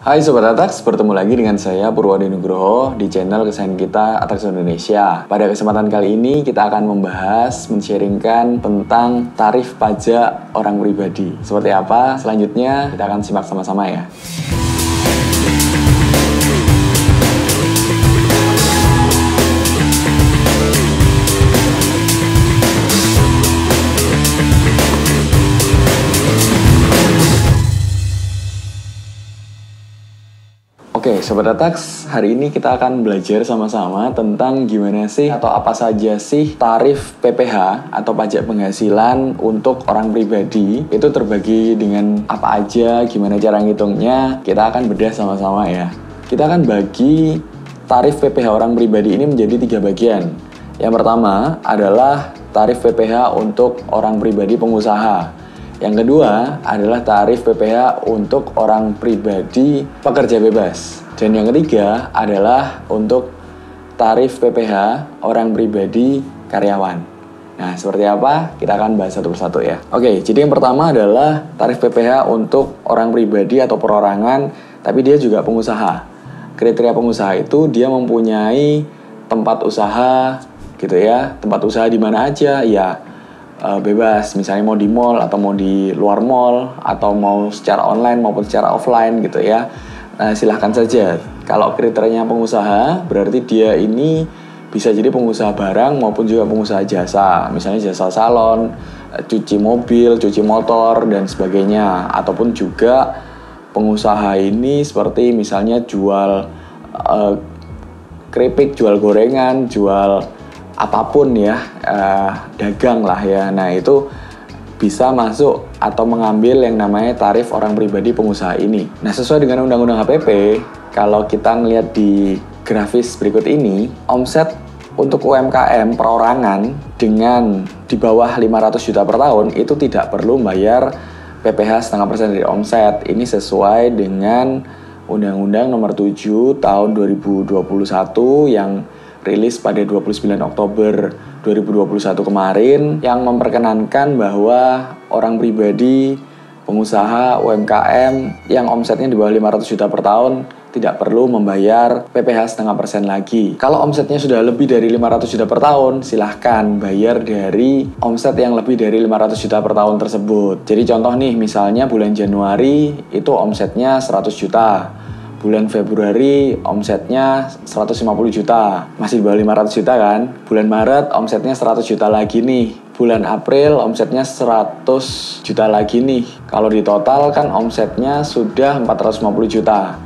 Hai Sobat Atax, bertemu lagi dengan saya Purwadi Nugroho di channel kesayangan kita Atax Indonesia. Pada kesempatan kali ini kita akan membahas, men-sharingkan tentang tarif pajak orang pribadi. Seperti apa? Selanjutnya kita akan simak sama-sama ya. Oke, Sobat Atax, hari ini kita akan belajar sama-sama tentang gimana sih atau apa saja sih tarif PPH atau pajak penghasilan untuk orang pribadi. Itu terbagi dengan apa aja, gimana cara ngitungnya, kita akan bedah sama-sama ya. Kita akan bagi tarif PPH orang pribadi ini menjadi 3 bagian. Yang pertama adalah tarif PPH untuk orang pribadi pengusaha. Yang kedua adalah tarif PPH untuk orang pribadi pekerja bebas. Dan yang ketiga adalah untuk tarif PPH orang pribadi karyawan. Nah, seperti apa? Kita akan bahas satu persatu ya. Oke, jadi yang pertama adalah tarif PPH untuk orang pribadi atau perorangan, tapi dia juga pengusaha. Kriteria pengusaha itu dia mempunyai tempat usaha gitu ya. Tempat usaha di mana aja ya. Bebas, misalnya mau di mall atau mau di luar mall atau mau secara online maupun secara offline gitu ya. Silahkan saja. Kalau kriterianya pengusaha berarti dia ini bisa jadi pengusaha barang maupun juga pengusaha jasa, misalnya jasa salon, cuci mobil, cuci motor dan sebagainya. Ataupun juga pengusaha ini seperti misalnya jual keripik, jual gorengan, jual apapun ya, dagang lah ya. Nah, itu bisa masuk atau mengambil yang namanya tarif orang pribadi pengusaha ini. Nah, sesuai dengan Undang-Undang HPP, kalau kita ngelihat di grafis berikut ini, omset untuk UMKM perorangan dengan di bawah 500 juta per tahun itu tidak perlu bayar PPh 0,5% dari omset. Ini sesuai dengan Undang-Undang Nomor 7 Tahun 2021 yang rilis pada 29 Oktober 2021 kemarin yang memperkenankan bahwa orang pribadi, pengusaha, UMKM yang omsetnya di bawah 500 juta per tahun tidak perlu membayar PPh 0,5% lagi. Kalau omsetnya sudah lebih dari 500 juta per tahun, silahkan bayar dari omset yang lebih dari 500 juta per tahun tersebut. Jadi contoh nih, misalnya bulan Januari itu omsetnya 100 juta. Bulan Februari omsetnya 150 juta, masih di bawah 500 juta kan. Bulan Maret omsetnya 100 juta lagi nih. Bulan April omsetnya 100 juta lagi nih. Kalau di total kan omsetnya sudah 450 juta.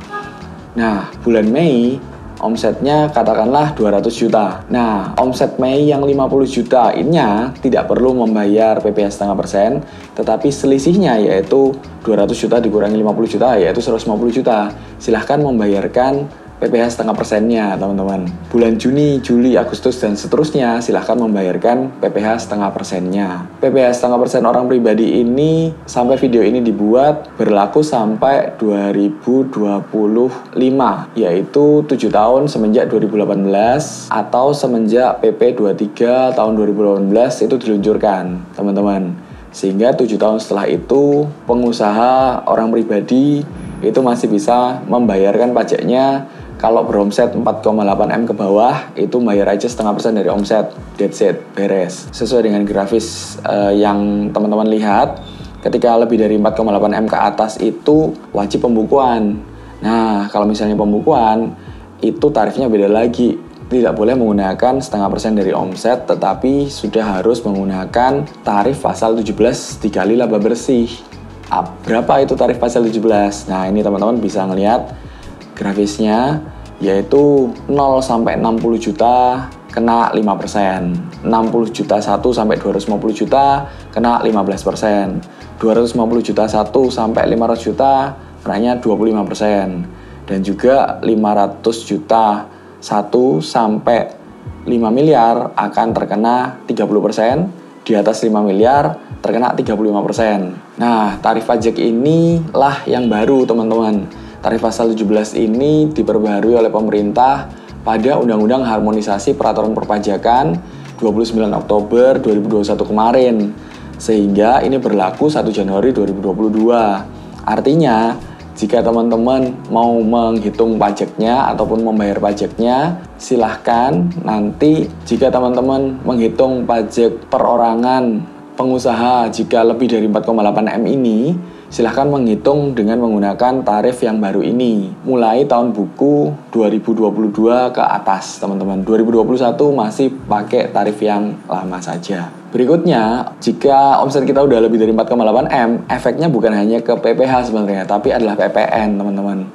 Nah, bulan Mei omsetnya katakanlah 200 juta. Nah, omset Mei yang 50 juta ininya tidak perlu membayar PPh 0,5%, tetapi selisihnya yaitu 200 juta dikurangi 50 juta yaitu 150 juta. Silahkan membayarkan PPh 0,5%-nya, teman-teman. Bulan Juni, Juli, Agustus, dan seterusnya silahkan membayarkan PPh 0,5%-nya. PPh 0,5% orang pribadi ini sampai video ini dibuat berlaku sampai 2025, yaitu 7 tahun semenjak 2018 atau semenjak PP 23 tahun 2018 itu diluncurkan, teman-teman. Sehingga 7 tahun setelah itu pengusaha orang pribadi itu masih bisa membayarkan pajaknya. Kalau beromset 4,8M ke bawah, itu bayar aja 0,5% dari omset. That's it, beres. Sesuai dengan grafis yang teman-teman lihat, ketika lebih dari 4,8M ke atas itu wajib pembukuan. Nah, kalau misalnya pembukuan, itu tarifnya beda lagi. Tidak boleh menggunakan 0,5% dari omset, tetapi sudah harus menggunakan tarif pasal 17 dikali laba bersih. Berapa itu tarif pasal 17? Nah, ini teman-teman bisa ngelihat grafisnya, yaitu 0 sampai 60 juta kena 5%, 60 juta 1 sampai 250 juta kena 15%, 250 juta 1 sampai 500 juta kenanya 25%, dan juga 500 juta 1 sampai 5 miliar akan terkena 30%, di atas 5 miliar terkena 35%. Nah, tarif pajak inilah yang baru, teman-teman. Tarif pasal 17 ini diperbaharui oleh pemerintah pada Undang-Undang Harmonisasi Peraturan Perpajakan 29 Oktober 2021 kemarin. Sehingga ini berlaku 1 Januari 2022. Artinya, jika teman-teman mau menghitung pajaknya ataupun membayar pajaknya, silahkan nanti jika teman-teman menghitung pajak perorangan pengusaha jika lebih dari 4,8 M ini, silahkan menghitung dengan menggunakan tarif yang baru ini. Mulai tahun buku 2022 ke atas, teman-teman. 2021 masih pakai tarif yang lama saja. Berikutnya, jika omset kita udah lebih dari 4,8 M, efeknya bukan hanya ke PPh sebenarnya, tapi adalah PPN, teman-teman.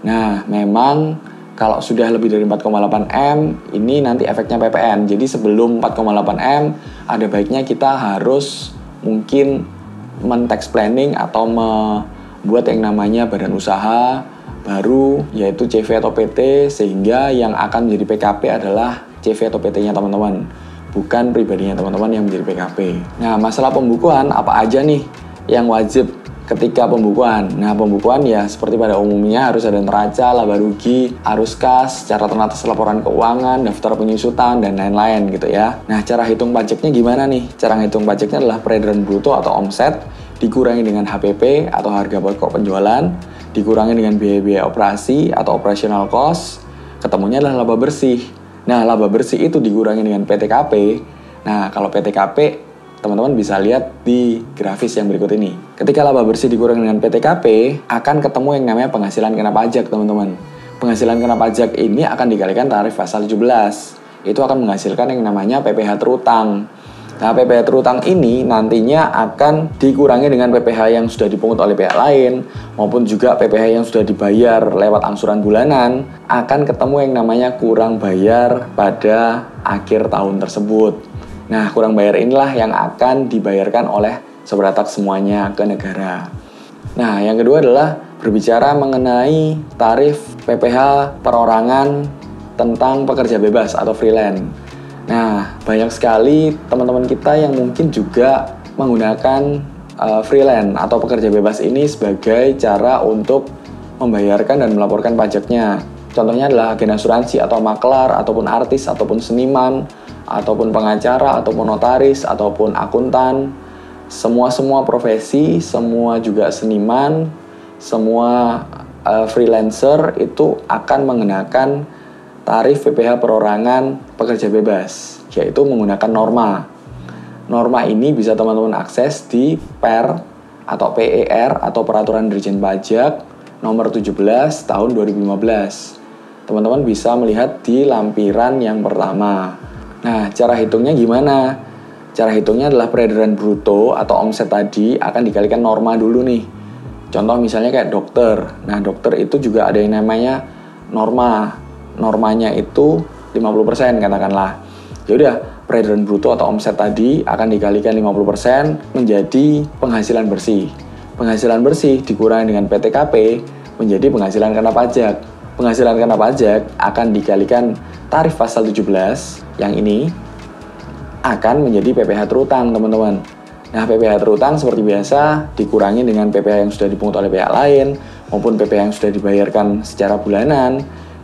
Nah, memang kalau sudah lebih dari 4,8 M, ini nanti efeknya PPN. Jadi sebelum 4,8 M, ada baiknya kita harus mungkin men-tax planning atau membuat yang namanya badan usaha baru, yaitu CV atau PT, sehingga yang akan menjadi PKP adalah CV atau PT-nya teman-teman, bukan pribadinya teman-teman yang menjadi PKP. Nah, masalah pembukuan apa aja nih yang wajib ketika pembukuan? Nah, pembukuan ya seperti pada umumnya harus ada neraca, laba rugi, arus kas, catatan atas laporan keuangan, daftar penyusutan, dan lain-lain gitu ya. Nah, cara hitung pajaknya gimana nih? Cara hitung pajaknya adalah peredaran bruto atau omset dikurangi dengan HPP atau harga pokok penjualan, dikurangi dengan biaya-biaya operasi atau operational cost, ketemunya adalah laba bersih. Nah, laba bersih itu dikurangi dengan PTKP. Nah, kalau PTKP, teman-teman bisa lihat di grafis yang berikut ini. Ketika laba bersih dikurangi dengan PTKP, akan ketemu yang namanya penghasilan kena pajak, teman-teman. Penghasilan kena pajak ini akan dikalikan tarif pasal 17. Itu akan menghasilkan yang namanya PPh terutang. Nah, PPh terutang ini nantinya akan dikurangi dengan PPh yang sudah dipungut oleh pihak lain, maupun juga PPh yang sudah dibayar lewat angsuran bulanan, akan ketemu yang namanya kurang bayar pada akhir tahun tersebut. Nah, kurang bayar inilah yang akan dibayarkan oleh Sobat Tax semuanya ke negara. Nah, yang kedua adalah berbicara mengenai tarif PPh perorangan tentang pekerja bebas atau freelance. Nah, banyak sekali teman-teman kita yang mungkin juga menggunakan freelance atau pekerja bebas ini sebagai cara untuk membayarkan dan melaporkan pajaknya. Contohnya adalah agen asuransi atau maklar, ataupun artis, ataupun seniman, ataupun pengacara, ataupun notaris, ataupun akuntan. Semua profesi, semua juga seniman, semua freelancer itu akan mengenakan tarif PPh perorangan pekerja bebas, yaitu menggunakan norma. Norma ini bisa teman-teman akses di PER atau PER atau Peraturan Dirjen Pajak nomor 17 tahun 2015. Teman-teman bisa melihat di lampiran yang pertama. Nah, cara hitungnya gimana? Cara hitungnya adalah peredaran bruto atau omset tadi akan dikalikan norma dulu nih. Contoh misalnya kayak dokter. Nah, dokter itu juga ada yang namanya norma. Normanya itu 50% katakanlah. Ya udah, peredaran bruto atau omset tadi akan dikalikan 50% menjadi penghasilan bersih. Penghasilan bersih dikurangi dengan PTKP menjadi penghasilan kena pajak. Penghasilan kena pajak akan dikalikan tarif pasal 17 yang ini akan menjadi PPh terutang, teman-teman. Nah, PPh terutang seperti biasa dikurangi dengan PPh yang sudah dipungut oleh pihak lain maupun PPh yang sudah dibayarkan secara bulanan.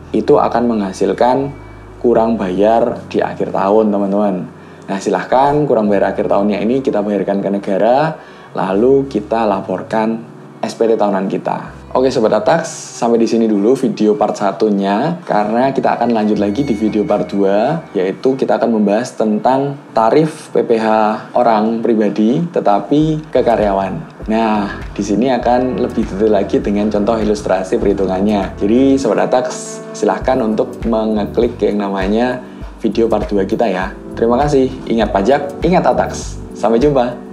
Itu akan menghasilkan kurang bayar di akhir tahun, teman-teman. Nah, silahkan kurang bayar akhir tahunnya ini kita bayarkan ke negara, lalu kita laporkan SPT tahunan kita. Oke Sobat Tax, sampai di sini dulu video part 1-nya, karena kita akan lanjut lagi di video part 2, yaitu kita akan membahas tentang tarif PPh orang pribadi tetapi ke karyawan. Nah, di sini akan lebih detail lagi dengan contoh ilustrasi perhitungannya. Jadi Sobat Tax, silahkan untuk mengeklik yang namanya video part 2 kita ya. Terima kasih, ingat pajak, ingat Tax. Sampai jumpa.